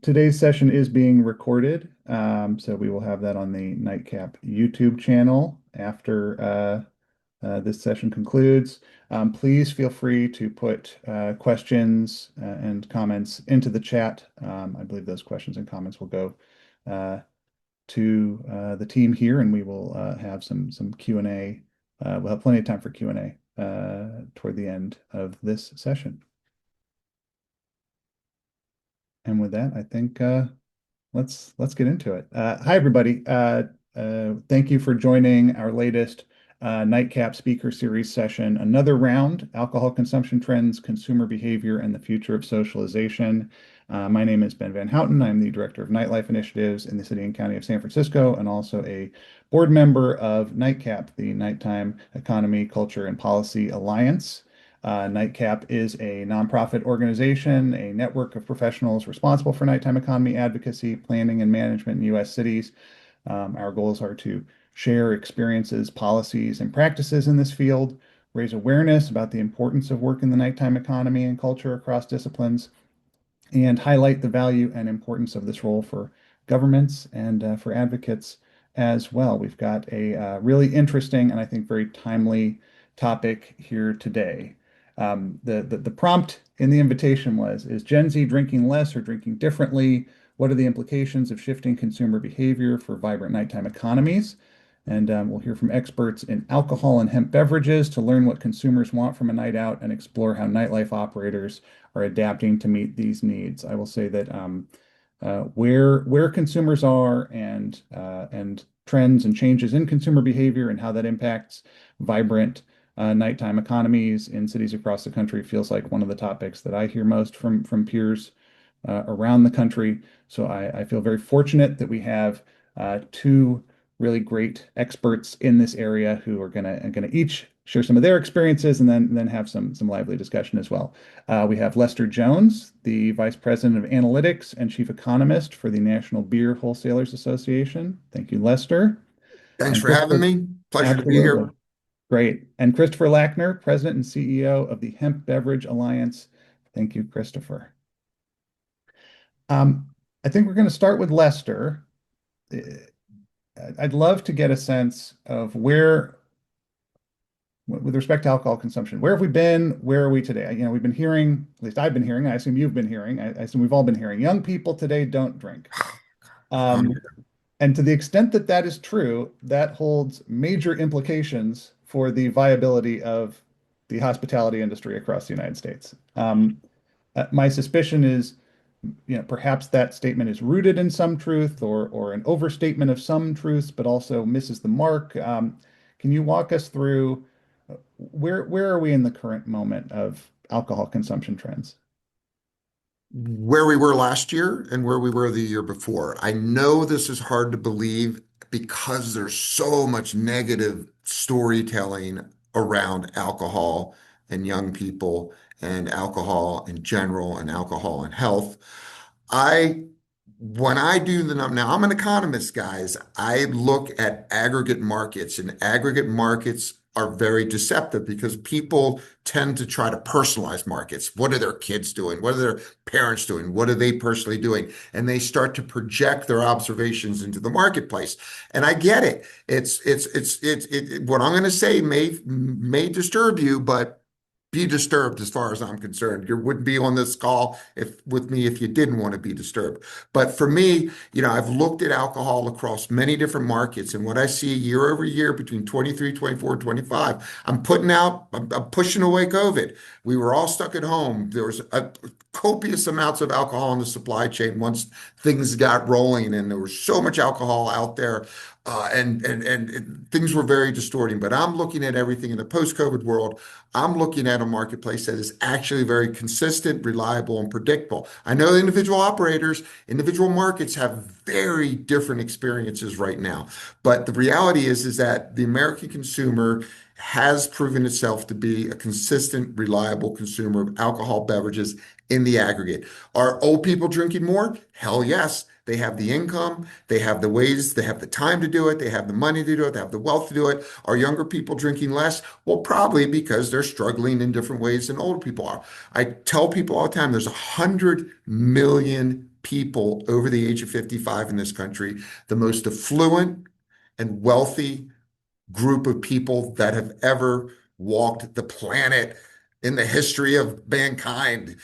Today's session is being recorded, so we will have that on the NITECAP YouTube channel after this session concludes. Please feel free to put questions and comments into the chat. I believe those questions and comments will go uh, to the team here, and we will have some Q&A. We'll have plenty of time for Q&A toward the end of this session. And with that, I think let's get into it. Hi, everybody. Thank you for joining our latest Nightcap Speaker Series session. Another round, Alcohol Consumption Trends, Consumer Behavior, and the Future of Socialization. My name is Ben Van Houten. I'm the Director of Nightlife Initiatives in the City and County of San Francisco, and also a board member of Nightcap, the Nighttime Economy, Culture, and Policy Alliance. NITECAP is a nonprofit organization, a network of professionals responsible for nighttime economy advocacy, planning, and management in U.S. cities. Our goals are to share experiences, policies, and practices in this field, raise awareness about the importance of work in the nighttime economy and culture across disciplines, and highlight the value and importance of this role for governments and for advocates as well. We've got a really interesting and I think very timely topic here today. The prompt in the invitation was, is Gen Z drinking less or drinking differently? What are the implications of shifting consumer behavior for vibrant nighttime economies? And we'll hear from experts in alcohol and hemp beverages to learn what consumers want from a night out and explore how nightlife operators are adapting to meet these needs. I will say that where consumers are and trends and changes in consumer behavior and how that impacts vibrant nighttime economies in cities across the country feels like one of the topics that I hear most from peers around the country. So I feel very fortunate that we have two really great experts in this area who are gonna each share some of their experiences and then have some lively discussion as well. We have Lester Jones, the Vice President of Analytics and Chief Economist for the National Beer Wholesalers Association. Thank you, Lester. Thanks And for having Christopher, me. Pleasure to be absolutely. here. Great. And Christopher Lackner, President and CEO of the Hemp Beverage Alliance. Thank you, Christopher. Um, I think we're going to start with Lester. Uh, I'd love to get a sense of where, with respect to alcohol consumption, where have we been? Where are we today? We've been hearing, at least I've been hearing, I assume you've been hearing, I assume we've all been hearing, young people today don't drink. Um, Um, And to the extent that that is true, that holds major implications for the viability of the hospitality industry across the United States. My suspicion is, perhaps that statement is rooted in some truth or an overstatement of some truths, but also misses the mark. Can you walk us through where are we in the current moment of alcohol consumption trends? where we were last year and where we were the year before. I know this is hard to believe because there's so much negative storytelling around alcohol and young people and alcohol in general and alcohol and health. I When I do now I'm an economist, guys. I look at aggregate markets, and aggregate markets are very deceptive because people tend to try to personalize markets. What are their kids doing? What are their parents doing? What are they personally doing? And they start to project their observations into the marketplace. And I get it. What I'm going to say may disturb you, but be disturbed as far as I'm concerned. You wouldn't be on this call with me if you didn't want to be disturbed. But for me, I've looked at alcohol across many different markets, and what I see year over year between 23, 24, 25, I'm pushing away COVID. We were all stuck at home. There was copious amounts of alcohol in the supply chain once things got rolling, and there was so much alcohol out there. And things were very distorting. But I'm looking at everything in the post-COVID world. I'm looking at a marketplace that is actually very consistent, reliable, and predictable. I know individual operators, individual markets have very different experiences right now. But the reality is that the American consumer has proven itself to be a consistent, reliable consumer of alcohol beverages in the aggregate. Are old people drinking more? Hell yes. They have the income, they have the ways, they have the time to do it, they have the money to do it, they have the wealth to do it. Are younger people drinking less? Well, probably because they're struggling in different ways than older people are. I tell people all the time there's 100 million people over the age of 55 in this country, the most affluent and wealthy group of people that have ever walked the planet in the history of mankind,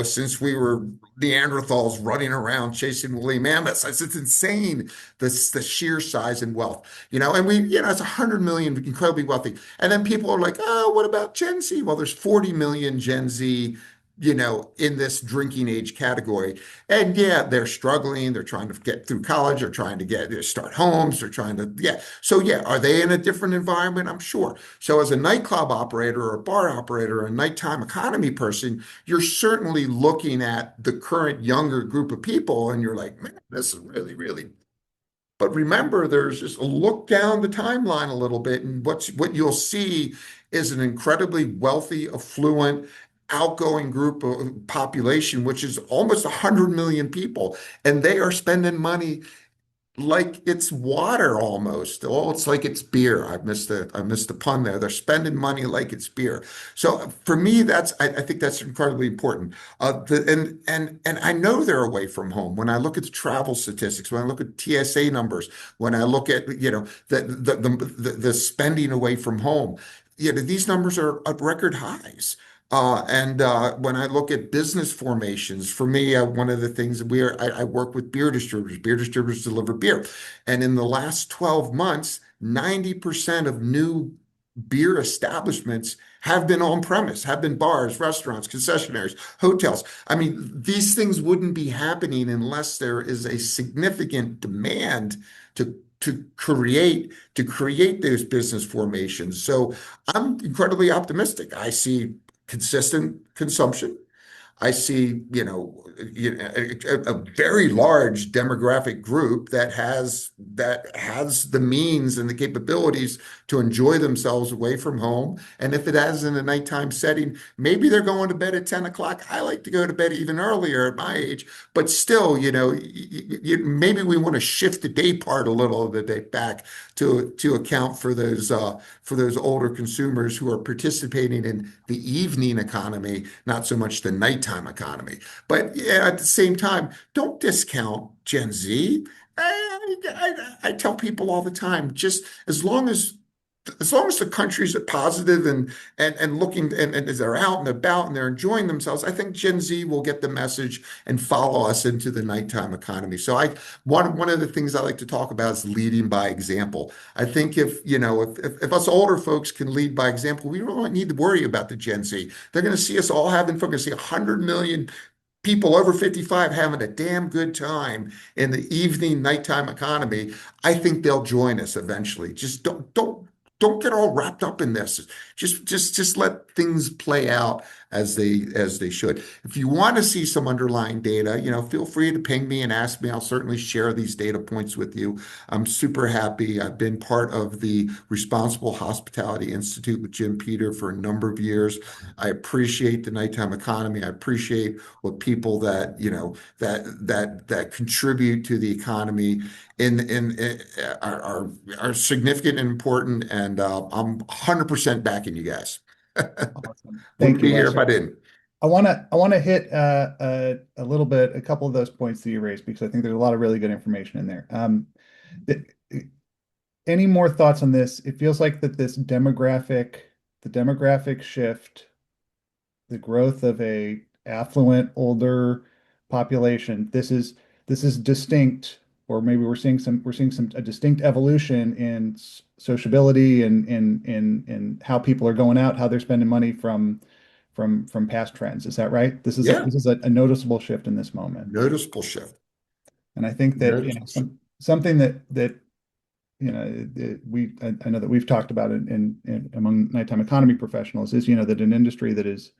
since we were Neanderthals running around chasing woolly mammoths. It's insane, the sheer size and wealth, and it's 100 million incredibly wealthy. And then people are like, oh, what about Gen Z? Well, there's 40 million Gen Z, in this drinking age category. And yeah, they're struggling. They're trying to get through college. They're trying to start homes. They're trying to, yeah. So yeah, are they in a different environment? I'm sure. So as a nightclub operator or a bar operator or a nighttime economy person, you're certainly looking at the current younger group of people and you're like, man, this is really, really. But remember, there's just a look down the timeline a little bit, and what you'll see is an incredibly wealthy, affluent, outgoing group of population, which is almost 100 million people, and they are spending money like it's water almost. Oh, it's like it's beer. I missed the pun there. They're spending money like it's beer. So for me, I think that's incredibly important. And I know they're away from home. When I look at the travel statistics, when I look at TSA numbers, when I look at the spending away from home, these numbers are at record highs. And when I look at business formations, for me, one of the things I work with beer distributors. Beer distributors deliver beer. And in the last 12 months, 90% of new beer establishments have been on premise, have been bars, restaurants, concessionaires, hotels. I mean, these things wouldn't be happening unless there is a significant demand to create those business formations. So I'm incredibly optimistic. I see consistent consumption. I see, a very large demographic group that has the means and the capabilities to enjoy themselves away from home. And if it has in a nighttime setting, maybe they're going to bed at 10 o'clock. I like to go to bed even earlier at my age, but still, maybe we want to shift the day part a little of the day back to account for those older consumers who are participating in the evening economy, not so much the nighttime economy. But yeah, at the same time, don't discount Gen Z. I tell people all the time, just as long as the countries are positive and looking and as they're out and about and they're enjoying themselves, I think Gen Z will get the message and follow us into the nighttime economy. So one of the things I like to talk about is leading by example. I think if us older folks can lead by example, we don't need to worry about the Gen Z. They're going to see us all having fun. They're going to see 100 million people over 55 having a damn good time in the evening nighttime economy. I think they'll join us eventually. Just don't get all wrapped up in this. Just let things play out as they should. If you want to see some underlying data, feel free to ping me and ask me. I'll certainly share these data points with you. I'm super happy. I've been part of the Responsible Hospitality Institute with Jim Peter for a number of years. I appreciate the nighttime economy. I appreciate what people that contribute to the economy are significant and important, and I'm 100% backing you guys. Awesome. Wouldn't Thank you, be here if I Lester. didn't. I want to hit a little bit, a couple of those points that you raised because I think there's a lot of really good information in there. Th- any more thoughts on this? It feels like that the demographic shift, the growth of a affluent older population, this is distinct, or maybe we're seeing some a distinct evolution in sociability and in how people are going out, how they're spending money from past trends. Is that right? This is a, Yeah, this is a noticeable shift in this moment. noticeable shift. And I think that, Noticeable shift. something that I know that we've talked about in among nighttime economy professionals is, that an industry that is,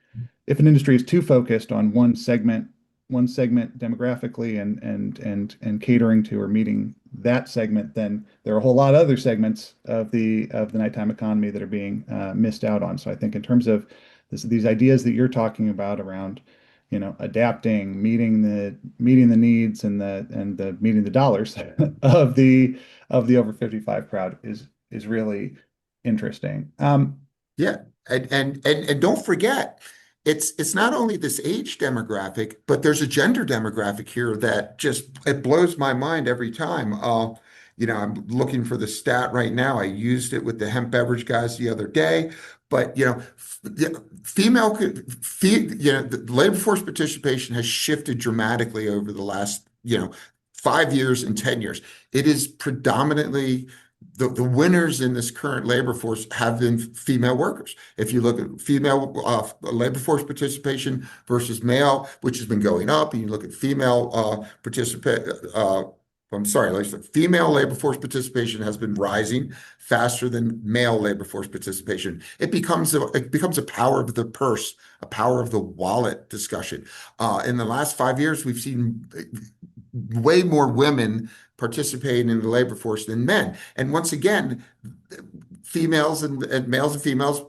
if an industry is too focused on one segment demographically and catering to or meeting that segment, then there are a whole lot of other segments of the nighttime economy that are being missed out on. So I think in terms of these ideas that you're talking about around adapting, meeting the needs and the meeting the dollars of the over 55 crowd is really interesting. Yeah. And don't forget, it's not only this age demographic, but there's a gender demographic here that just it blows my mind every time. I'm looking for the stat right now. I used it with the hemp beverage guys the other day, but female, the labor force participation has shifted dramatically over the last, 5 years and 10 years. It is predominantly the winners in this current labor force have been female workers. If you look at female labor force participation versus male, which has been going up, and you look at female I'm sorry, female labor force participation has been rising faster than male labor force participation. It becomes a power of the purse, a power of the wallet discussion. In the last 5 years, we've seen way more women participating in the labor force than men. And once again, females and males and females,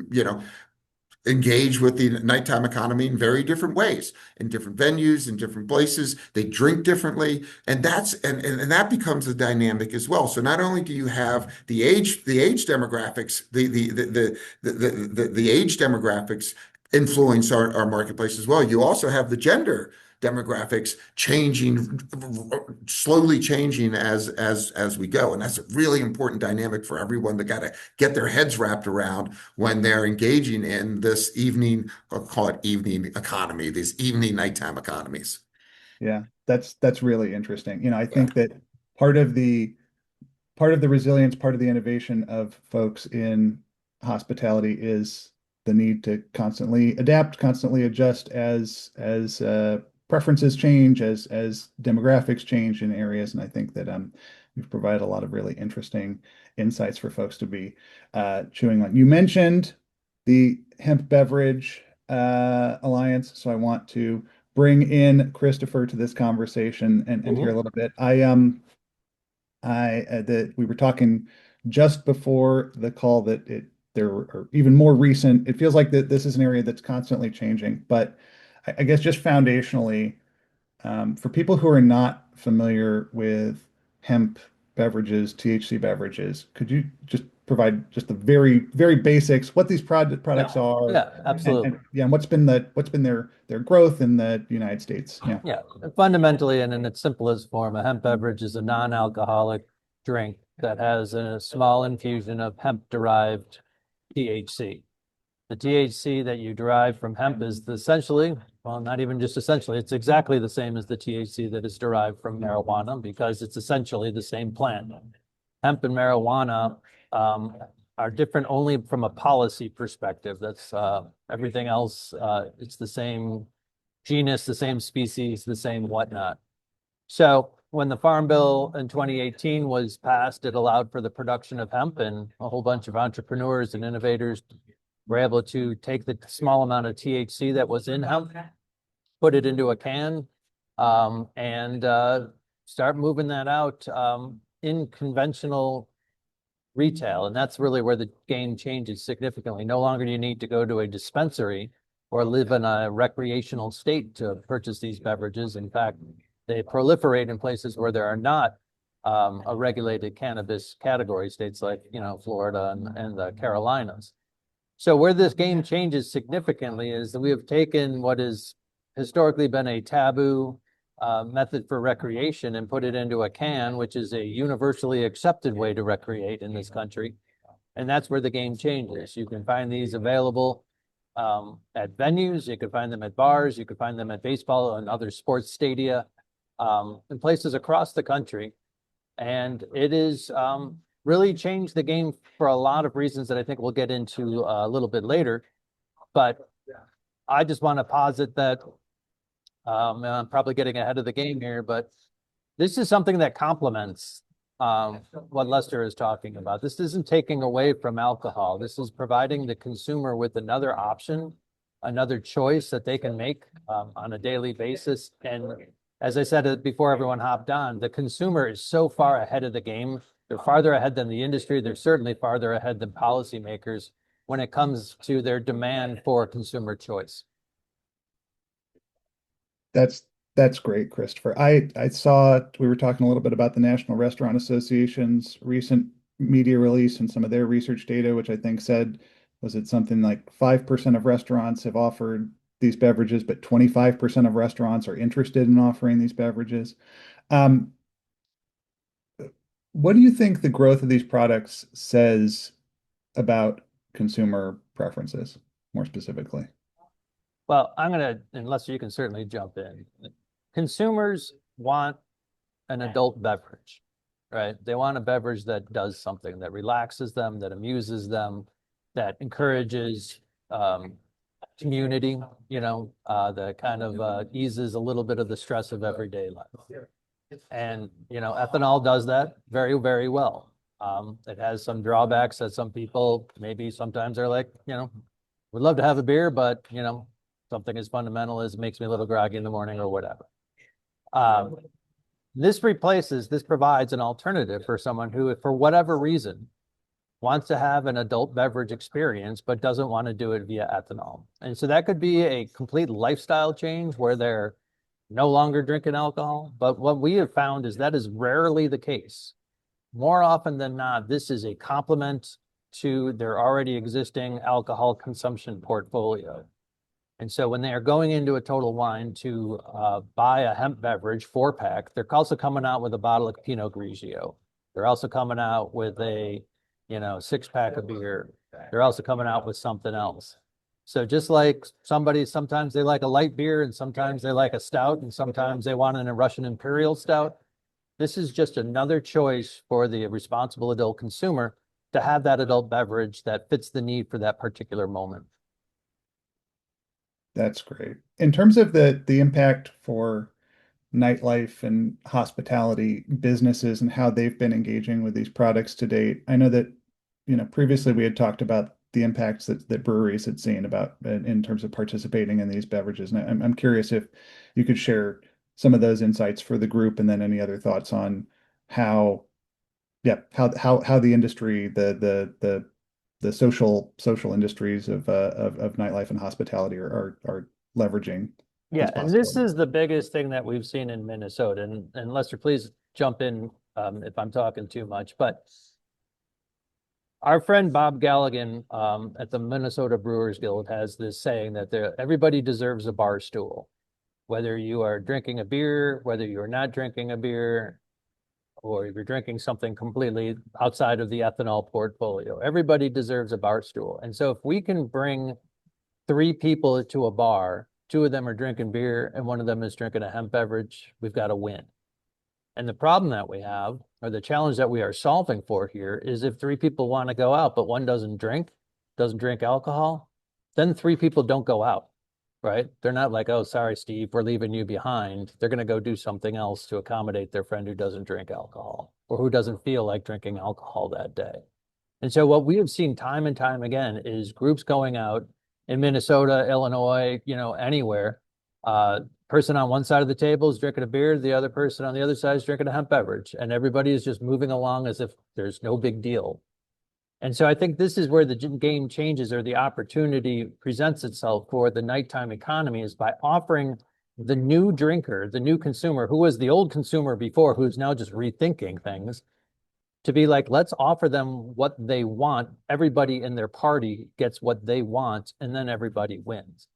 you know, engage with the nighttime economy in very different ways, in different venues, in different places. They drink differently, and that becomes a dynamic as well. So not only do you have the age demographics, the age demographics influence our marketplace as well. You also have the gender demographics changing, slowly changing as we go, and that's a really important dynamic for everyone to got to get their heads wrapped around when they're engaging in this evening, I'll call it evening economy, these evening nighttime economies. Yeah, that's really interesting. I Yeah. think that part of the part of the resilience, part of the innovation of folks in hospitality is the need to constantly adapt, constantly adjust as preferences change, as demographics change in areas. And I think that we've provided a lot of really interesting insights for folks to be chewing on. You mentioned the Hemp Beverage Alliance, so I want to bring in Christopher to this conversation and hear a Mhm. little bit. That we were talking just before the call that there are even more recent. It feels like that this is an area that's constantly changing, but I guess just foundationally, for people who are not familiar with hemp beverages, THC beverages, could you just provide just the very, very basics, what these Yeah, products are, yeah, absolutely. and what's been their growth in the United States? Yeah. Yeah, fundamentally, and in its simplest form, a hemp beverage is a non-alcoholic drink that has a small infusion of hemp-derived THC. The THC that you derive from hemp is essentially, well, not even just essentially, it's exactly the same as the THC that is derived from marijuana because it's essentially the same plant. Hemp and marijuana are different only from a policy perspective. That's everything else. It's the same genus, the same species, the same whatnot. So when the Farm Bill in 2018 was passed, it allowed for the production of hemp, and a whole bunch of entrepreneurs and innovators were able to take the small amount of THC that was in hemp, put it into a can, and start moving that out in conventional retail. And that's really where the game changes significantly. No longer do you need to go to a dispensary or live in a recreational state to purchase these beverages. In fact, they proliferate in places where there are not a regulated cannabis category, states like, Florida and the Carolinas. So where this game changes significantly is that we have taken what has historically been a taboo method for recreation and put it into a can, which is a universally accepted way to recreate in this country. And that's where the game changes. You can find these available at venues. You can find them at bars. You can find them at baseball and other sports stadia in places across the country. And it is really changed the game for a lot of reasons that I think we'll get into a little bit later. But I just want to posit that, and I'm probably getting ahead of the game here, but this is something that complements what Lester is talking about. This isn't taking away from alcohol. This is providing the consumer with another option, another choice that they can make on a daily basis. And as I said before everyone hopped on, the consumer is so far ahead of the game. They're farther ahead than the industry. They're certainly farther ahead than policymakers when it comes to their demand for consumer choice. That's that's great, Christopher. I saw we were talking a little bit about the National Restaurant Association's recent media release and some of their research data, which I think said, was it something like 5% of restaurants have offered these beverages, but 25% of restaurants are interested in offering these beverages. Um, what do you think the growth of these products says about consumer preferences, more specifically? Well, unless you can certainly jump in. Consumers want an adult beverage, right? They want a beverage that does something, that relaxes them, that amuses them, that encourages community, that kind of eases a little bit of the stress of everyday life. And, ethanol does that very, very well. It has some drawbacks that some people maybe sometimes are like, would love to have a beer, but, something as fundamental as makes me a little groggy in the morning or whatever. Um, this provides an alternative for someone who, for whatever reason, wants to have an adult beverage experience, but doesn't want to do it via ethanol. And so that could be a complete lifestyle change where they're no longer drinking alcohol. But what we have found is that is rarely the case. More often than not, this is a complement to their already existing alcohol consumption portfolio. And so when they are going into a Total Wine to buy a hemp beverage 4-pack, they're also coming out with a bottle of Pinot Grigio. They're also coming out with a 6-pack of beer. They're also coming out with something else. So just like sometimes they like a light beer and sometimes they like a stout and sometimes they want a Russian Imperial stout. This is just another choice for the responsible adult consumer to have that adult beverage that fits the need for that particular moment. That's great. In terms of the impact for nightlife and hospitality businesses and how they've been engaging with these products to date, I know that, previously we had talked about the impacts that breweries had seen about in terms of participating in these beverages. And I'm curious if you could share some of those insights for the group and then any other thoughts on how, yeah, how the industry, the social industries of nightlife and hospitality are leveraging Yeah, these and this possibilities. is the biggest thing that we've seen in Minnesota. And Lester, please jump in if I'm talking too much. But our friend Bob Galligan at the Minnesota Brewers Guild has this saying that everybody deserves a bar stool, whether you are drinking a beer, whether you are not drinking a beer, or if you're drinking something completely outside of the ethanol portfolio. Everybody deserves a bar stool. And so if we can bring 3 people to a bar, 2 of them are drinking beer and one of them is drinking a hemp beverage, we've got a win. And the problem that we have, or the challenge that we are solving for here, is if 3 people want to go out, but one doesn't drink alcohol, then 3 people don't go out, right? They're not like, oh, sorry, Steve, we're leaving you behind. They're going to go do something else to accommodate their friend who doesn't drink alcohol or who doesn't feel like drinking alcohol that day. And so what we have seen time and time again is groups going out in Minnesota, Illinois, anywhere. Person on one side of the table is drinking a beer, the other person on the other side is drinking a hemp beverage, and everybody is just moving along as if there's no big deal. And so I think this is where the game changes or the opportunity presents itself for the nighttime economy is by offering the new drinker, the new consumer, who was the old consumer before, who's now just rethinking things, to be like, let's offer them what they want. Everybody in their party gets what they want, and then everybody wins.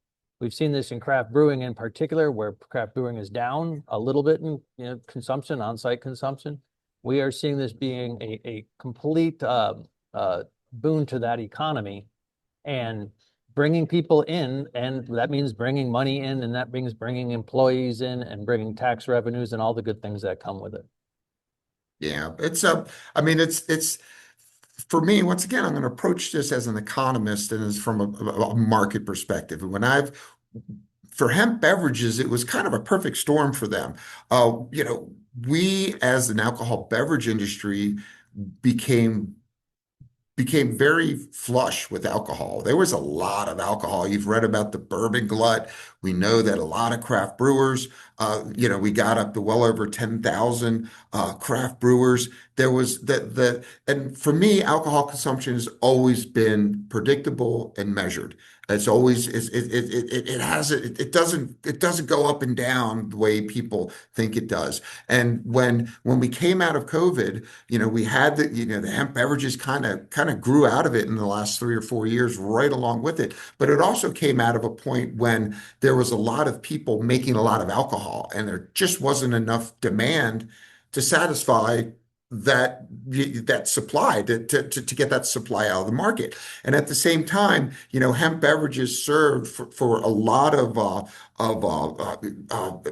We've seen this in craft brewing in particular, where craft brewing is down a little bit in consumption, on-site consumption. We are seeing this being a complete boon to that economy and bringing people in, and that means bringing money in, and that means bringing employees in and bringing tax revenues and all the good things that come with it. Yeah, I mean, it's for me, once again, I'm going to approach this as an economist and as from a market perspective. And for hemp beverages, it was kind of a perfect storm for them. We as an alcohol beverage industry became became very flush with alcohol. There was a lot of alcohol. You've read about the bourbon glut. We know that a lot of craft brewers, we got up to well over 10,000 craft brewers. There was and for me, alcohol consumption has always been predictable and measured. It's always it has it doesn't go up and down the way people think it does. And when we came out of COVID, we had the hemp beverages kind of grew out of it in the last 3 or 4 years, right along with it. But it also came out of a point when there was a lot of people making a lot of alcohol, and there just wasn't enough demand to satisfy that supply to get that supply out of the market. And at the same time, hemp beverages served for a lot of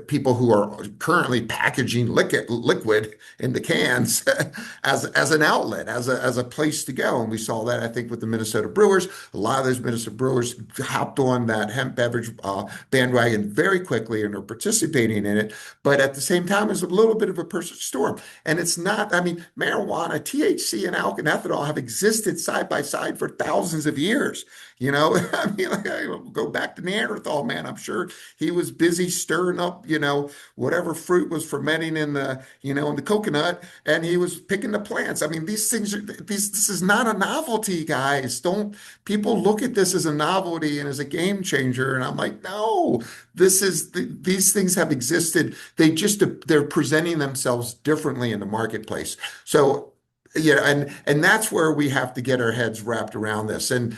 people who are currently packaging liquid into cans as an outlet, as a place to go. And we saw that, I think, with the Minnesota Brewers. A lot of those Minnesota Brewers hopped on that hemp beverage bandwagon very quickly and are participating in it. But at the same time, it's a little bit of a perfect storm. And it's not, I mean, marijuana, THC, and alcohol and ethanol have existed side by side for thousands of years. I mean, like, I go back to Neanderthal, man. I'm sure he was busy stirring up, whatever fruit was fermenting in the coconut, and he was picking the plants. I mean, this is not a novelty, guys. Don't people look at this as a novelty and as a game changer? And I'm like, no, these things have existed. They're presenting themselves differently in the marketplace. So, yeah, and that's where we have to get our heads wrapped around this. And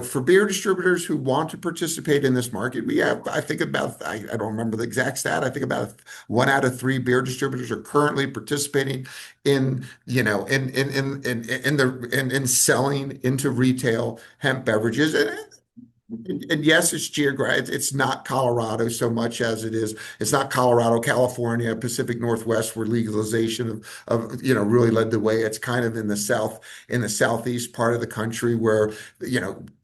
for beer distributors who want to participate in this market, we have, I think about, I don't remember the exact stat. I think about 1 out of 3 beer distributors are currently participating in selling into retail hemp beverages. And yes, it's geographic. It's not Colorado so much as it is. It's not Colorado, California, Pacific Northwest, where legalization of really led the way. It's kind of in the south, in the southeast part of the country where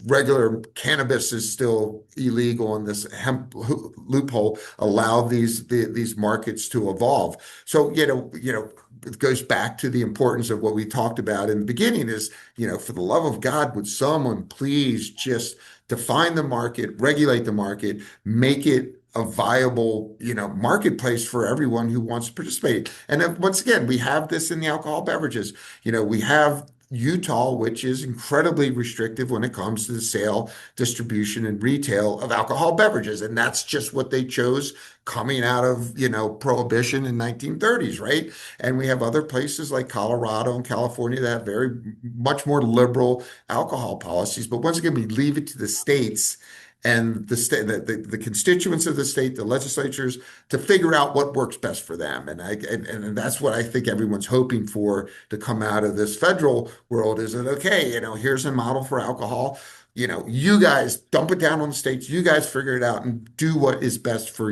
regular cannabis is still illegal, and this hemp loophole allowed these markets to evolve. So it goes back to the importance of what we talked about in the beginning is, for the love of God, would someone please just define the market, regulate the market, make it a viable, marketplace for everyone who wants to participate. And then, once again, we have this in the alcohol beverages. We have Utah, which is incredibly restrictive when it comes to the sale, distribution, and retail of alcohol beverages. And that's just what they chose coming out of, prohibition in 1930s, right? And we have other places like Colorado and California that have very much more liberal alcohol policies. But once again, we leave it to the states and the state, the constituents of the state, the legislatures, to figure out what works best for them. And that's what I think everyone's hoping for to come out of this federal world is that, okay, here's a model for alcohol. You guys dump it down on the states. You guys figure it out and do what is best for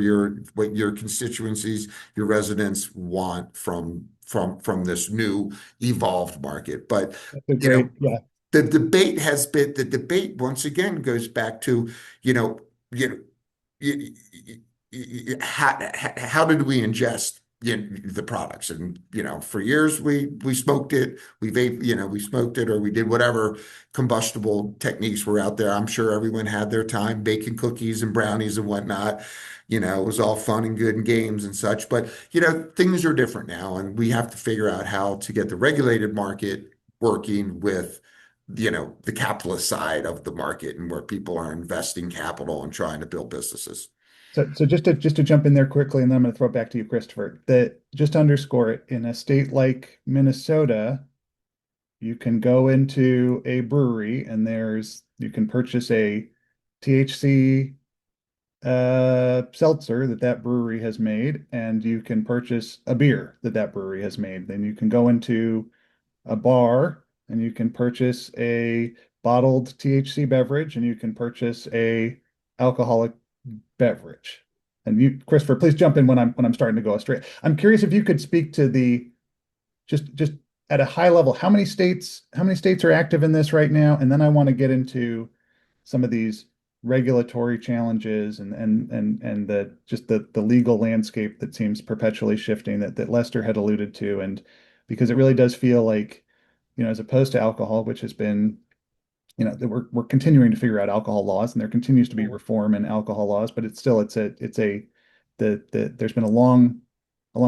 what your constituencies, your residents want from this new evolved market. But That's a you know, great, yeah. the debate once again goes back to, you know, you know, how did we ingest the products? And for years we smoked it, we smoked it, or we did whatever combustible techniques were out there. I'm sure everyone had their time baking cookies and brownies and whatnot. It was all fun and good and games and such. But things are different now, and we have to figure out how to get the regulated market working with the capitalist side of the market, and where people are investing capital and trying to build businesses. So just to jump in there quickly, and then I'm going to throw it back to you, Christopher. That just to underscore it, in a state like Minnesota, you can go into a brewery and you can purchase a THC seltzer that brewery has made, and you can purchase a beer that brewery has made. Then you can go into a bar and you can purchase a bottled THC beverage, and you can purchase a alcoholic beverage. And you, Christopher, please jump in when I'm starting to go astray. I'm curious if you could speak to the just at a high level, how many states are active in this right now? And then I want to get into some of these regulatory challenges and the legal landscape that seems perpetually shifting that Lester had alluded to. And because it really does feel like, as opposed to alcohol, which has been, that we're continuing to figure out alcohol laws, and there continues to be reform in alcohol laws, but there's been a long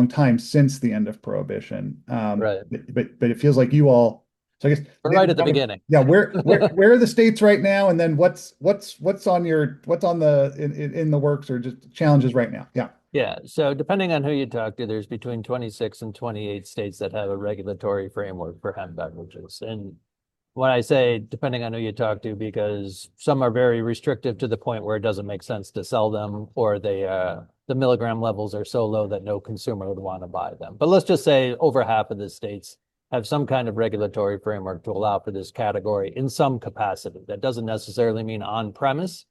time since the end of prohibition. Right. But it feels like you all So I guess We're right at the beginning. yeah, where are the states right now, and then what's on the in the works or just challenges right now? Yeah. Yeah, so depending on who you talk to, there's between 26 and 28 states that have a regulatory framework for hemp beverages. And when I say depending on who you talk to, because some are very restrictive to the point where it doesn't make sense to sell them, or the milligram levels are so low that no consumer would want to buy them. But let's just say over half of the states have some kind of regulatory framework to allow for this category in some capacity. That doesn't necessarily mean on premise,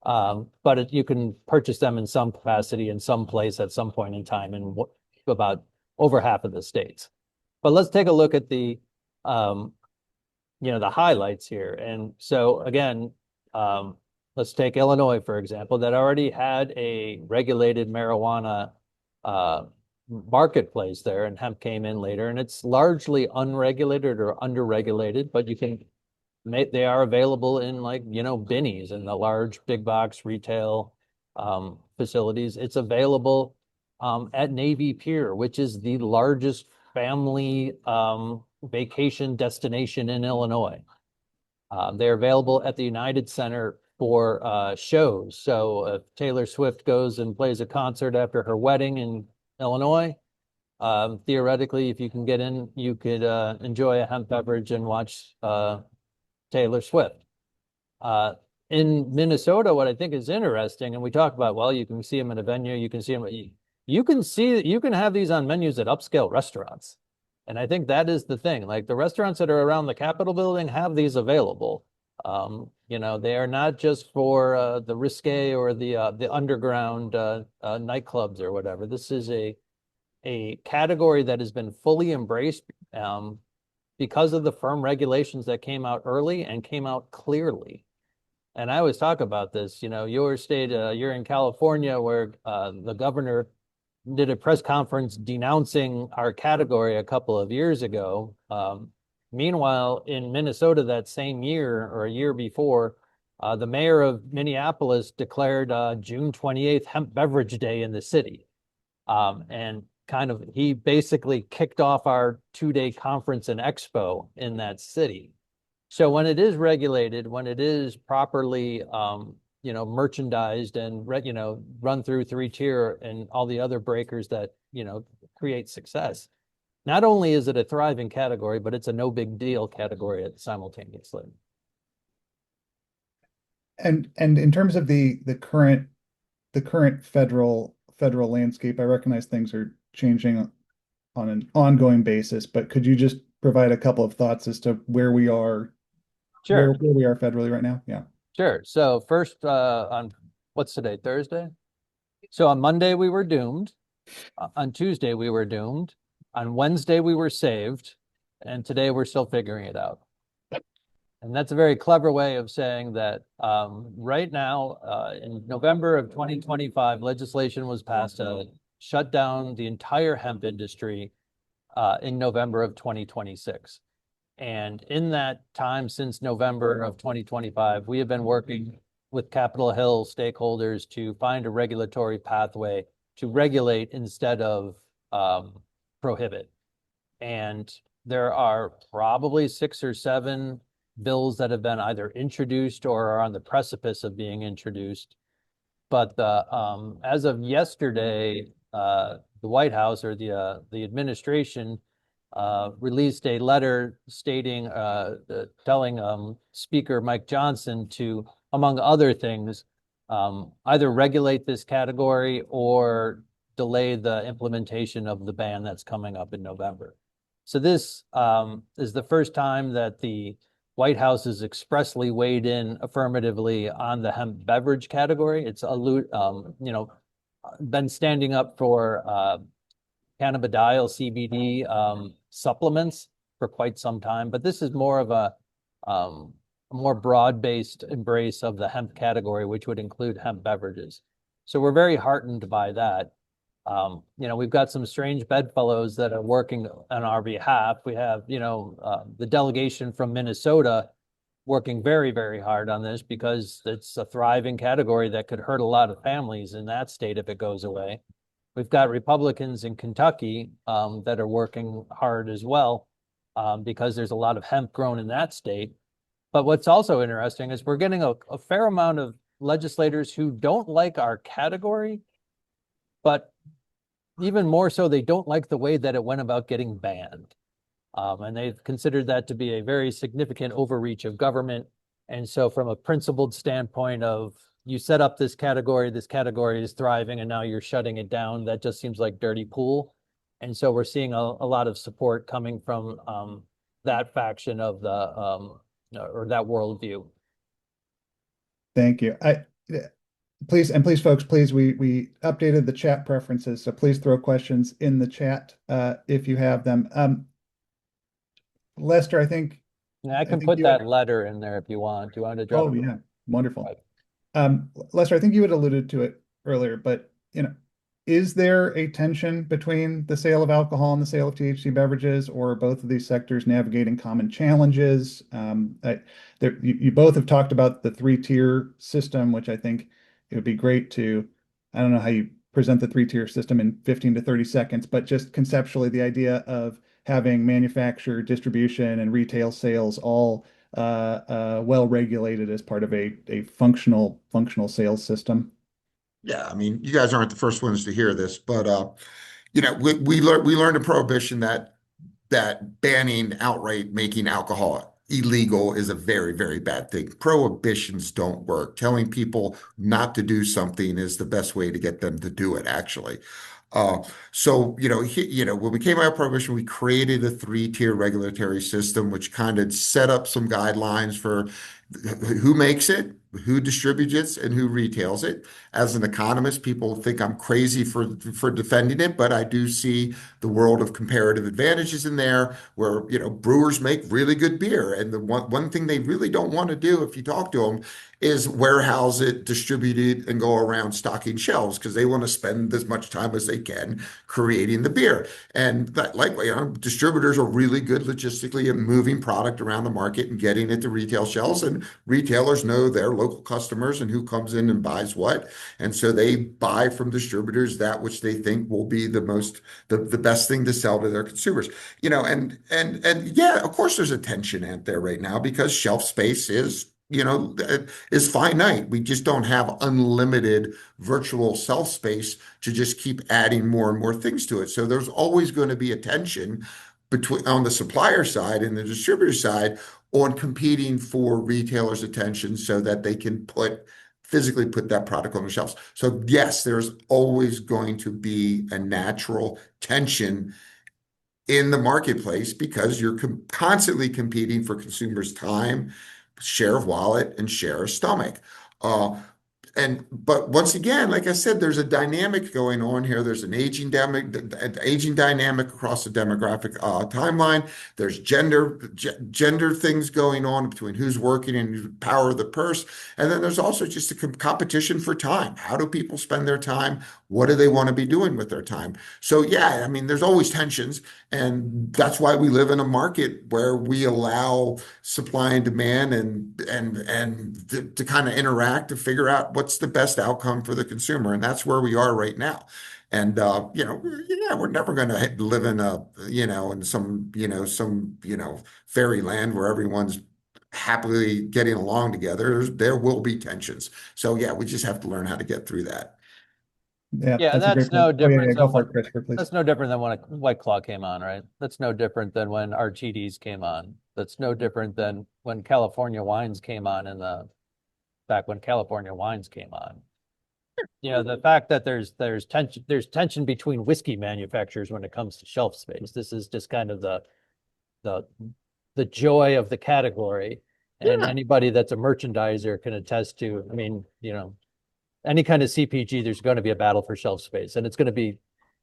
but you can purchase them in some capacity in some place at some point in time in about over half of the states. But let's take a look at um, the highlights here. And so again, let's take Illinois, for example, that already had a regulated marijuana marketplace there, and hemp came in later, and it's largely unregulated or underregulated, but they are available in like, Binny's and the large big box retail facilities. It's available at Navy Pier, which is the largest family vacation destination in Illinois. They're available at the United Center for shows. So if Taylor Swift goes and plays a concert after her wedding in Illinois, theoretically, if you can get in, you could enjoy a hemp beverage and watch Taylor Swift. In Minnesota, what I think is interesting, and we talk about, well, you can see them in a venue, you can see them, you can have these on menus at upscale restaurants. And I think that is the thing. Like the restaurants that are around the Capitol building have these available. They are not just for the risque or the underground nightclubs or whatever. This is a category that has been fully embraced because of the firm regulations that came out early and came out clearly. And I always talk about this, your state, you're in California, where the governor did a press conference denouncing our category a couple of years ago. Meanwhile, in Minnesota that same year or a year before, the mayor of Minneapolis declared June 28th Hemp Beverage Day in the city. And he basically kicked off our 2-day conference and expo in that city. So when it is regulated, when it is properly merchandised and run through 3-tier and all the other breakers that create success, not only is it a thriving category, but it's a no big deal category simultaneously. And in terms of the current federal landscape, I recognize things are changing on an ongoing basis, but could you just provide a couple of thoughts as to where we are? Sure. Where we are federally right now? Yeah. Sure. So first, on what's today? Thursday? So on Monday, we were doomed. On Tuesday, we were doomed. On Wednesday, we were saved. And today, we're still figuring it out. And that's a very clever way of saying that right now, in November of 2025, legislation was passed to shut down the entire hemp industry in November of 2026. And in that time, since November of 2025, we have been working with Capitol Hill stakeholders to find a regulatory pathway to regulate instead of prohibit. And there are probably 6 or 7 bills that have been either introduced or are on the precipice of being introduced. But as of yesterday, the White House or the administration released a letter stating, telling Speaker Mike Johnson to, among other things, either regulate this category or delay the implementation of the ban that's coming up in November. So this is the first time that the White House has expressly weighed in affirmatively on the hemp beverage category. It's been standing up for cannabidiol CBD supplements for quite some time, but this is more of a more broad-based embrace of the hemp category, which would include hemp beverages. So we're very heartened by that. We've got some strange bedfellows that are working on our behalf. We have, the delegation from Minnesota working very, very hard on this because it's a thriving category that could hurt a lot of families in that state if it goes away. We've got Republicans in Kentucky that are working hard as well. because there's a lot of hemp grown in that state. But what's also interesting is we're getting a fair amount of legislators who don't like our category, but even more so, they don't like the way that it went about getting banned. And they've considered that to be a very significant overreach of government. And so from a principled standpoint of you set up this category is thriving, and now you're shutting it down, that just seems like dirty pool. And so we're seeing a lot of support coming from that faction of the or that worldview. Thank you. Please, folks, please, we updated the chat preferences, so please throw questions in the chat if you have them. Lester, I think Yeah, I can think put you that had, letter in there if you want. Do you want to drop oh it? yeah, wonderful. Right. Lester, I think you had alluded to it earlier, but is there a tension between the sale of alcohol and the sale of THC beverages, or are both of these sectors navigating common challenges? You both have talked about the three-tier system, which I think it would be great to, I don't know how you present the three-tier system in 15 to 30 seconds, but just conceptually the idea of having manufacture, distribution, and retail sales all well regulated as part of a functional sales system. Yeah, I mean, you guys aren't the first ones to hear this, but we learned in Prohibition that banning outright making alcohol illegal is a very, very bad thing. Prohibitions don't work. Telling people not to do something is the best way to get them to do it, actually. Uh, when we came out of Prohibition, we created a three-tier regulatory system, which kind of set up some guidelines for who makes it, who distributes it, and who retails it. As an economist, people think I'm crazy for defending it, but I do see the world of comparative advantages in there, where brewers make really good beer, and the one thing they really don't want to do, if you talk to them, is warehouse it, distribute it, and go around stocking shelves, because they want to spend as much time as they can creating the beer. And that, like, distributors are really good logistically at moving product around the market and getting it to retail shelves. And retailers know their local customers and who comes in and buys what. And so they buy from distributors that which they think will be the best thing to sell to their consumers. And yeah, of course there's a tension out there right now because shelf space is finite. We just don't have unlimited virtual shelf space to just keep adding more and more things to it. So there's always going to be a tension between on the supplier side and the distributor side on competing for retailers' attention so that they can physically put that product on the shelves. So yes, there's always going to be a natural tension in the marketplace because you're constantly competing for consumers' time, share of wallet, and share of stomach. Uh, but once again, like I said, there's a dynamic going on here. There's an aging dynamic across the demographic timeline. There's gender things going on between who's working and who's power of the purse. And then there's also just a competition for time. How do people spend their time? What do they want to be doing with their time? So yeah, I mean, there's always tensions, and that's why we live in a market where we allow supply and demand and to kind of interact to figure out what's the best outcome for the consumer. And that's where we are right now. And yeah, we're never going to live in some fairyland where everyone's happily getting along together. There will be tensions. So yeah, we just have to learn how to get through that. Yeah, Yeah, that's a great that's point. no Oh yeah, different yeah, go than for when it, Christopher, please. that's no different than when a White Claw came on, right? That's no different than when RTDs came on. That's no different than when California wines came on back when California wines came on. The fact that there's tension between whiskey manufacturers when it comes to shelf space. This is just kind of the the joy of the category. And Yeah. anybody that's a merchandiser can attest to, I mean, any kind of CPG, there's going to be a battle for shelf space, and it's going to be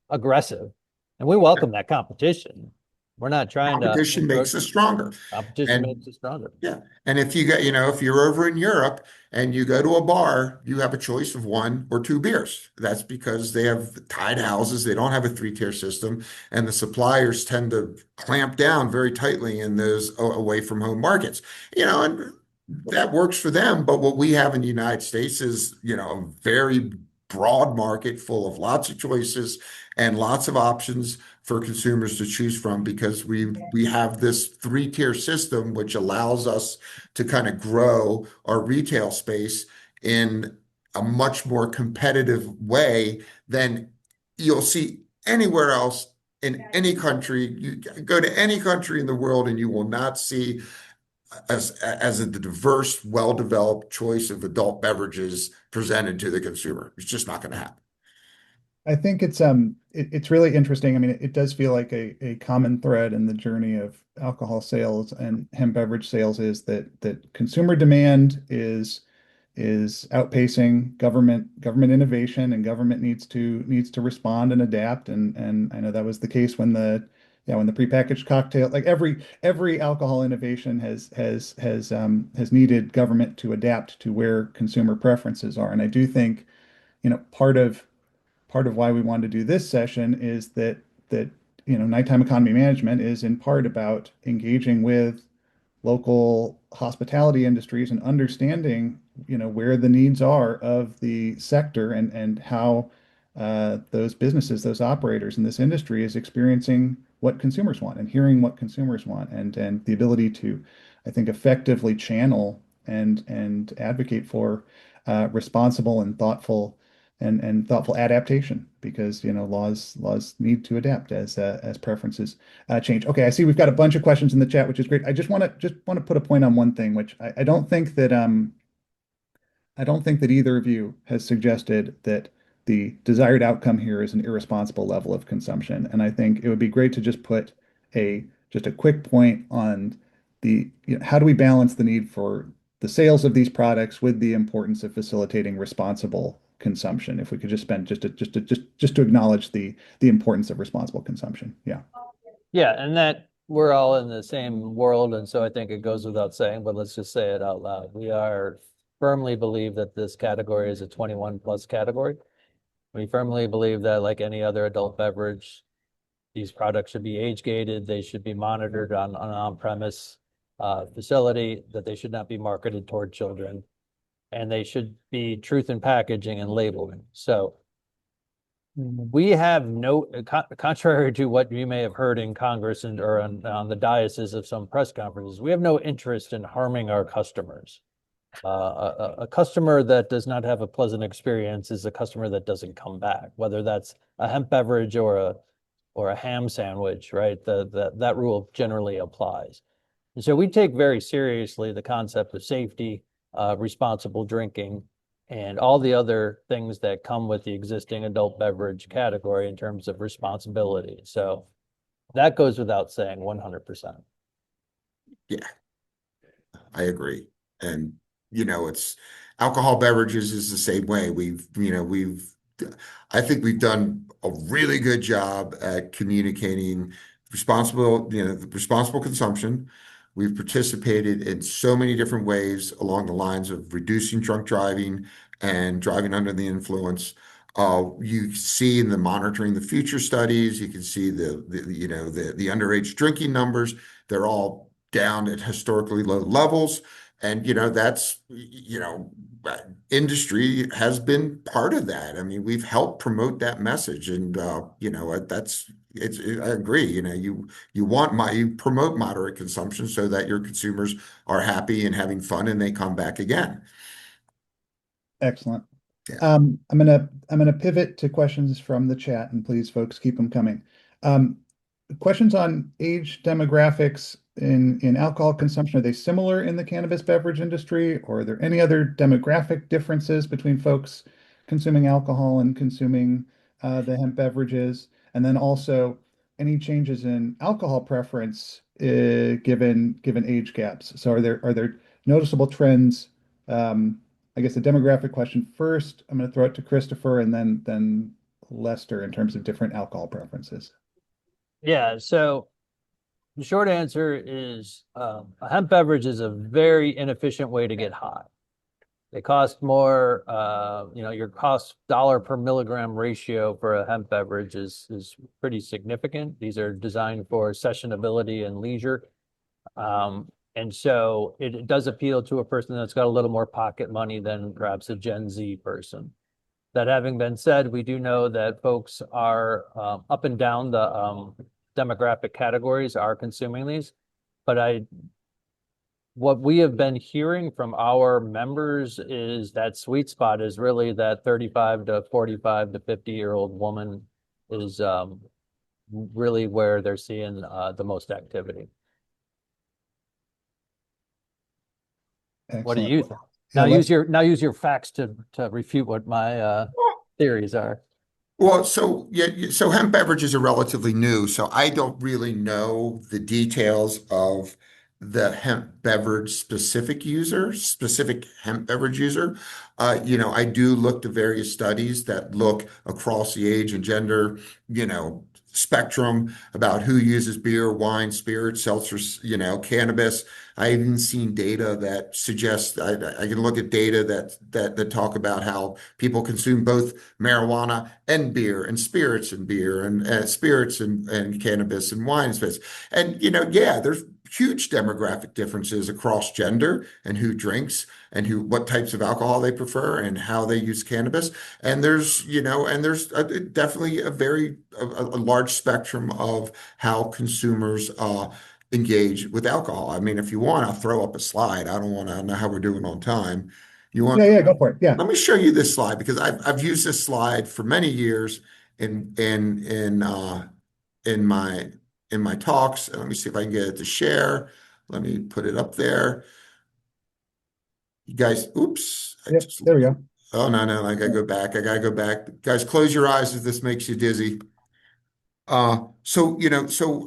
aggressive. And we welcome that competition. We're not trying to Competition encroach. makes us stronger. Competition And makes us stronger. yeah. And if you're over in Europe and you go to a bar, you have a choice of one or two beers. That's because they have tied houses. They don't have a three-tier system, and the suppliers tend to clamp down very tightly in those away from home markets. And that works for them. But what we have in the United States is, a very broad market full of lots of choices and lots of options for consumers to choose from because we have this three-tier system which allows us to kind of grow our retail space in a much more competitive way than you'll see anywhere else in any country. You go to any country in the world and you will not see as a diverse, well-developed choice of adult beverages presented to the consumer. It's just not going to happen. I think it's really interesting. I mean, it does feel like a common thread in the journey of alcohol sales and hemp beverage sales is that consumer demand is outpacing government innovation, and government needs to respond and adapt. And I know that was the case when the prepackaged cocktail, like every alcohol innovation has needed government to adapt to where consumer preferences are. And I do think, part of why we wanted to do this session is that nighttime economy management is in part about engaging with local hospitality industries and understanding, where the needs are of the sector, and how those businesses, those operators in this industry is experiencing what consumers want and hearing what consumers want, and the ability to, I think, effectively channel and advocate for responsible and thoughtful adaptation, because laws need to adapt as preferences change. Okay, I see we've got a bunch of questions in the chat, which is great. I just want to put a point on one thing, which I don't think that either of you has suggested that the desired outcome here is an irresponsible level of consumption. And I think it would be great to just put a quick point on how do we balance the need for the sales of these products with the importance of facilitating responsible consumption. If we could just spend just to acknowledge the importance of responsible consumption. Yeah. Yeah, and that we're all in the same world, and so I think it goes without saying, but let's just say it out loud. We are firmly believe that this category is a 21 plus category. We firmly believe that, like any other adult beverage, these products should be age gated. They should be monitored on an on-premise facility, that they should not be marketed toward children, and they should be truth in packaging and labeling. So we have no, contrary to what you may have heard in Congress or on the dioceses of some press conferences, we have no interest in harming our customers. A customer that does not have a pleasant experience is a customer that doesn't come back, whether that's a hemp beverage or a ham sandwich, right? That rule generally applies. And so we take very seriously the concept of safety, responsible drinking, and all the other things that come with the existing adult beverage category in terms of responsibility. So that goes without saying 100%. Yeah, I agree. And it's alcohol beverages is the same way. I think we've done a really good job at communicating responsible consumption. We've participated in so many different ways along the lines of reducing drunk driving and driving under the influence. You see in the monitoring the future studies, you can see the underage drinking numbers. They're all down at historically low levels. And industry has been part of that. I mean, we've helped promote that message, and I agree. You promote moderate consumption so that your consumers are happy and having fun, and they come back again. Excellent. Yeah. I'm gonna pivot to questions from the chat, and please, folks, keep them coming. Questions on age demographics in alcohol consumption. Are they similar in the cannabis beverage industry, or are there any other demographic differences between folks consuming alcohol and consuming the hemp beverages? And then also any changes in alcohol preference given age gaps. So are there noticeable trends? I guess the demographic question first. I'm going to throw it to Christopher, and then Lester, in terms of different alcohol preferences. Yeah, so the short answer is a hemp beverage is a very inefficient way to get high. They cost more, your cost dollar per milligram ratio for a hemp beverage is pretty significant. These are designed for sessionability and leisure. And so it does appeal to a person that's got a little more pocket money than perhaps a Gen Z person. That having been said, we do know that folks are up and down the demographic categories are consuming these. But what we have been hearing from our members is that sweet spot is really that 35 to 45 to 50-year-old woman is really where they're seeing the most activity. What do Excellent. you think? Yeah, let's Now use your facts to refute what my theories are. Well, so yeah, so hemp beverages are relatively new, so I don't really know the details of the hemp beverage specific hemp beverage user. I do look to various studies that look across the age and gender, spectrum about who uses beer, wine, spirits, seltzers, cannabis. I even seen data that suggests I can look at data that talk about how people consume both marijuana and beer and spirits and beer and spirits and cannabis and wine and spirits. And, yeah, there's huge demographic differences across gender and who drinks and what types of alcohol they prefer and how they use cannabis. And there's definitely a large spectrum of how consumers engage with alcohol. I mean, if you want, I'll throw up a slide. I don't know how we're doing on time. You yeah, want? yeah, go for it. Yeah. Let me show you this slide because I've used this slide for many years in my in my talks. And let me see if I can get it to share. Let me put it up there. You guys, oops, Yep, there we go. oh no, I gotta go back. I gotta go back. Guys, close your eyes if this makes you dizzy. So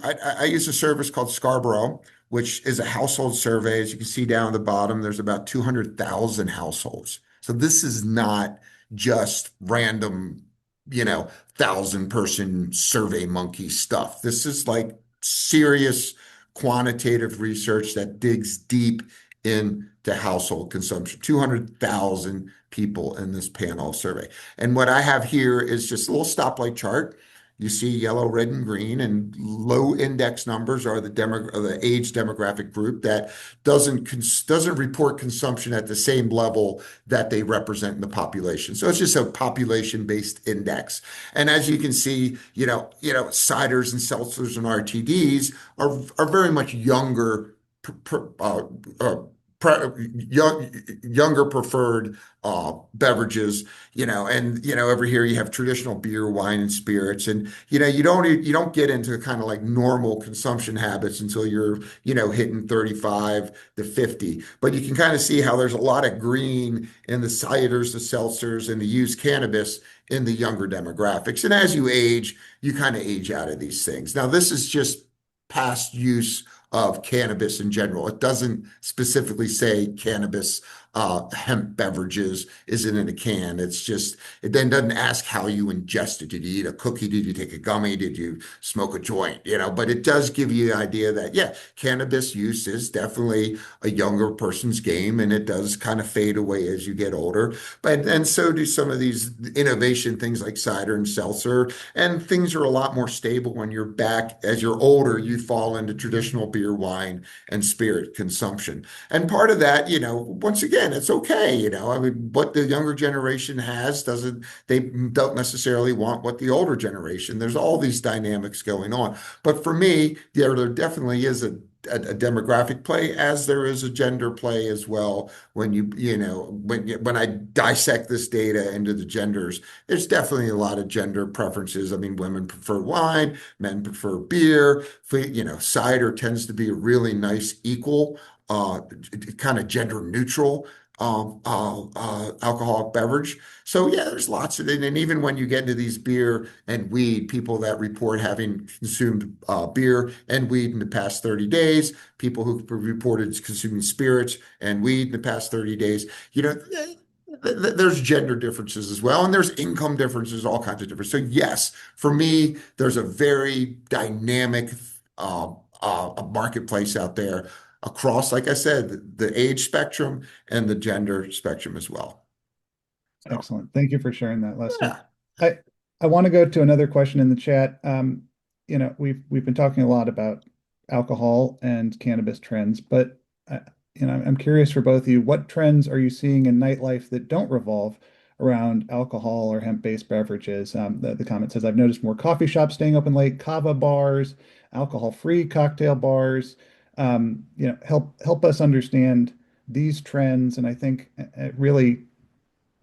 I use a service called Scarborough, which is a household survey. As you can see down at the bottom, there's about 200,000 households. So this is not just random, 1,000 person survey monkey stuff. This is like serious quantitative research that digs deep into household consumption. 200,000 people in this panel survey. And what I have here is just a little stoplight chart. You see yellow, red, and green, and low index numbers are the age demographic group that doesn't report consumption at the same level that they represent in the population. So it's just a population-based index. And as you can see, ciders and seltzers and RTDs are very much younger, uh, younger preferred beverages, and over here you have traditional beer, wine, and spirits, and you don't get into kind of like normal consumption habits until you're hitting 35 to 50. But you can kind of see how there's a lot of green in the ciders, the seltzers, and the used cannabis in the younger demographics. And as you age, you kind of age out of these things. Now, this is just past use of cannabis in general. It doesn't specifically say cannabis hemp beverages isn't in a can. It then doesn't ask how you ingest it. Did you eat a cookie? Did you take a gummy? Did you smoke a joint? But it does give you the idea that, yeah, cannabis use is definitely a younger person's game, and it does kind of fade away as you get older. And so do some of these innovation things like cider and seltzer, and things are a lot more stable when you're back. As you're older, you fall into traditional beer, wine, and spirit consumption. And part of that, once again, it's okay. I mean, what the younger generation has they don't necessarily want what the older generation. There's all these dynamics going on. But for me, there definitely is a demographic play as there is a gender play as well. When I dissect this data into the genders, there's definitely a lot of gender preferences. I mean, women prefer wine, men prefer beer. Cider tends to be a really nice equal, kind of gender neutral alcoholic beverage. So yeah, there's lots of it. And even when you get into these beer and weed, people that report having consumed beer and weed in the past 30 days, people who reported consuming spirits and weed in the past 30 days, there's gender differences as well, and there's income differences, all kinds of differences. So yes, for me, there's a very dynamic marketplace out there across, like I said, the age spectrum and the gender spectrum as well. So Excellent. Thank you for sharing that, Lester. yeah. I I want to go to another question in the chat. We've been talking a lot about alcohol and cannabis trends, but I'm curious for both of you, what trends are you seeing in nightlife that don't revolve around alcohol or hemp-based beverages. The comment says, I've noticed more coffee shops staying open late, kava bars, alcohol-free cocktail bars. Help us understand these trends. And I think really,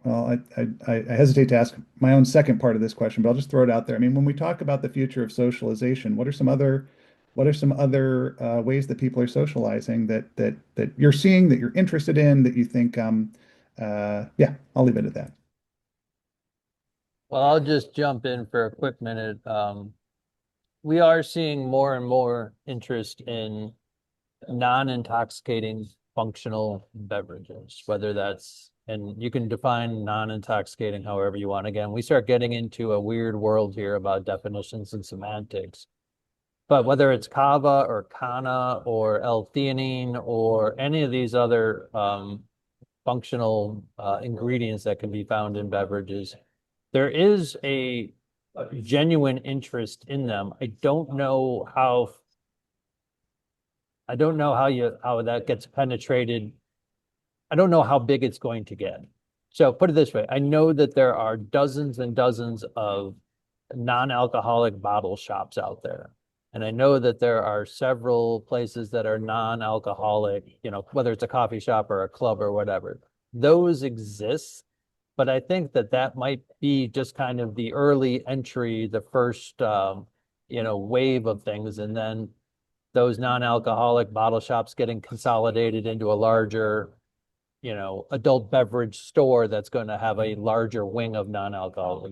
well, I hesitate to ask my own second part of this question, but I'll just throw it out there. I mean, when we talk about the future of socialization, what are some other ways that people are socializing that you're seeing, that you're interested in, that you think, yeah, I'll leave it at that. Well, I'll just jump in for a quick minute. We are seeing more and more interest in non-intoxicating functional beverages, whether that's, and you can define non-intoxicating however you want. Again, we start getting into a weird world here about definitions and semantics. But whether it's kava or kana or L-theanine or any of these other functional ingredients that can be found in beverages, there is a genuine interest in them. I don't know how that gets penetrated. I don't know how big it's going to get. So put it this way, I know that there are dozens and dozens of non-alcoholic bottle shops out there. And I know that there are several places that are non-alcoholic, whether it's a coffee shop or a club or whatever. Those exist, but I think that might be just kind of the early entry, the first, wave of things. And then those non-alcoholic bottle shops getting consolidated into a larger, adult beverage store that's going to have a larger wing of non-alcoholic.